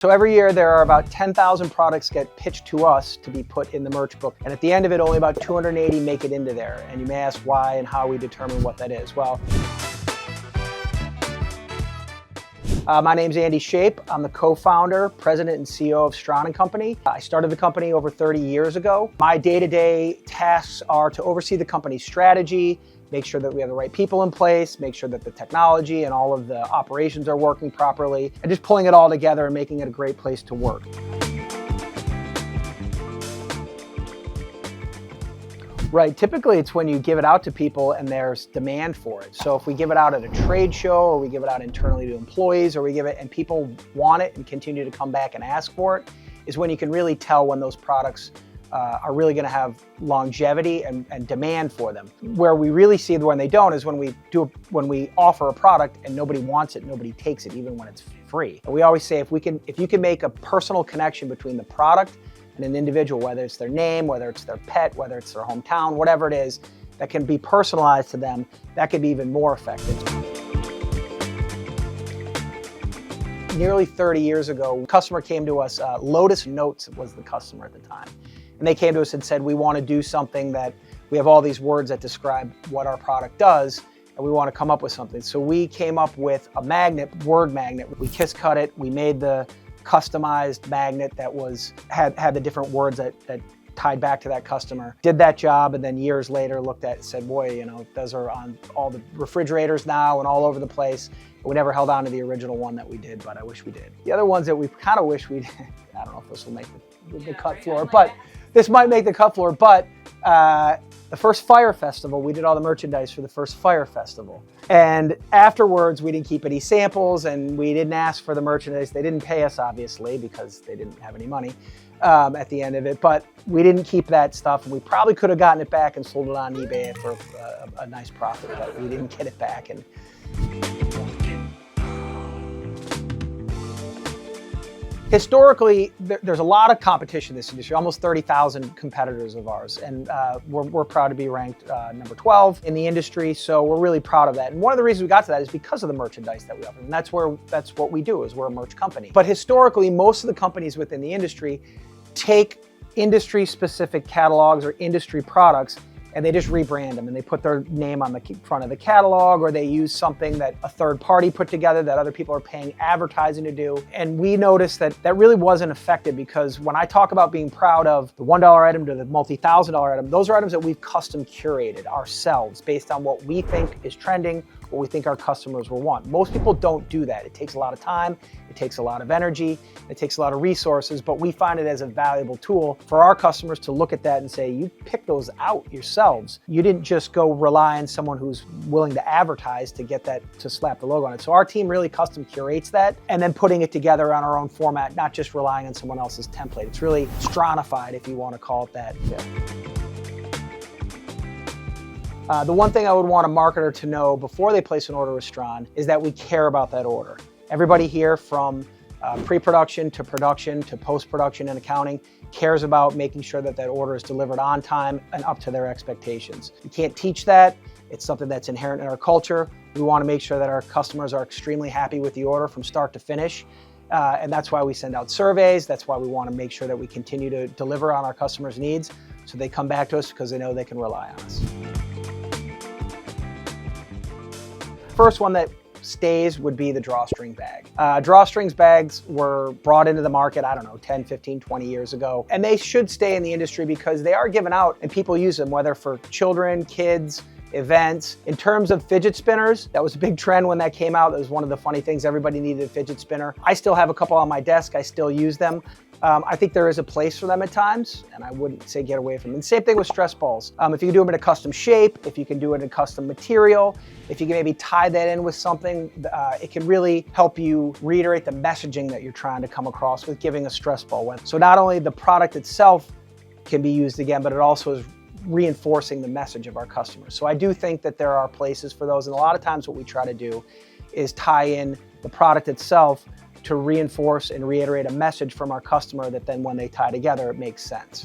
So every year there are about 10,000 products get pitched to us to be put in the merch book. And at the end of it, only about 280 make it into there. And you may ask why and how we determine what that is. Well, my name's Andy Shape. I'm the co-founder, president, and CEO of Strawn & Company. I started the company over 30 years ago. My day-to-day tasks are to oversee the company's strategy, make sure that we have the right people in place, make sure that the technology and all of the operations are working properly, and just pulling it all together and making it a great place to work. Right, typically it's when you give it out to people and there's demand for it. So if we give it out at a trade show, or we give it out internally to employees, or we give it and people want it and continue to come back and ask for it, is when you can really tell when those products are really going to have longevity and demand for them. Where we really see when they don't is when we offer a product and nobody wants it, nobody takes it, even when it's free. And we always say if you can make a personal connection between the product and an individual, whether it's their name, whether it's their pet, whether it's their hometown, whatever it is, that can be personalized to them, that could be even more effective. Nearly 30 years ago, a customer came to us, Lotus Notes was the customer at the time. And they came to us and said, we want to do something that, we have all these words that describe what our product does, and we want to come up with something. So we came up with a magnet, word magnet. We kiss cut it, we made the customized magnet that had the different words that tied back to that customer. Did that job, and then years later looked at it and said, boy, you know, those are on all the refrigerators now and all over the place. We never held on to the original one that we did, but I wish we did. The other ones that we kind of wish we did, I don't know if this will make the cut floor, but this might make the cut floor, but the first Fire Festival, we did all the merchandise for the first Fire Festival. And afterwards, we didn't keep any samples and we didn't ask for the merchandise. They didn't pay us, obviously, because they didn't have any money at the end of it. But we didn't keep that stuff. And we probably could have gotten it back and sold it on eBay for a nice profit, but we didn't get it back. And historically, there's a lot of competition in this industry, almost 30,000 competitors of ours, and we're proud to be ranked number 12 in the industry, so we're really proud of that. And one of the reasons we got to that is because of the merchandise that we offer, and that's what we do, is we're a merch company. But historically, most of the companies within the industry take industry-specific catalogs or industry products and they just rebrand them and they put their name on the front of the catalog, or they use something that a third party put together that other people are paying advertising to do. And we noticed that that really wasn't effective, because when I talk about being proud of the $1 item to the multi-$1,000 item, those are items that we've custom curated ourselves based on what we think is trending, what we think our customers will want. Most people don't do that. It takes a lot of time, it takes a lot of energy, it takes a lot of resources, but we find it as a valuable tool for our customers to look at that and say, you picked those out yourselves. You didn't just go rely on someone who's willing to advertise to get that, to slap the logo on it. So our team really custom curates that and then putting it together on our own format, not just relying on someone else's template. It's really Strawn-ified, if you want to call it that. Yeah. The one thing I would want a marketer to know before they place an order with Strawn is that we care about that order. Everybody here, from pre-production to production to post-production and accounting, cares about making sure that that order is delivered on time and up to their expectations. You can't teach that. It's something that's inherent in our culture. We want to make sure that our customers are extremely happy with the order from start to finish. And that's why we send out surveys. That's why we want to make sure that we continue to deliver on our customers' needs, so they come back to us because they know they can rely on us. First one that stays would be the drawstring bag. Drawstrings bags were brought into the market, I don't know, 10, 15, 20 years ago. And they should stay in the industry because they are given out and people use them, whether for children, kids, events. In terms of fidget spinners, that was a big trend when that came out. That was one of the funny things. Everybody needed a fidget spinner. I still have a couple on my desk. I still use them. I think there is a place for them at times, and I wouldn't say get away from them. And same thing with stress balls. If you can do them in a custom shape, if you can do it in a custom material, if you can maybe tie that in with something, it can really help you reiterate the messaging that you're trying to come across with giving a stress ball. So not only the product itself can be used again, but it also is reinforcing the message of our customers. So I do think that there are places for those, and a lot of times what we try to do is tie in the product itself to reinforce and reiterate a message from our customer that then when they tie together, it makes sense.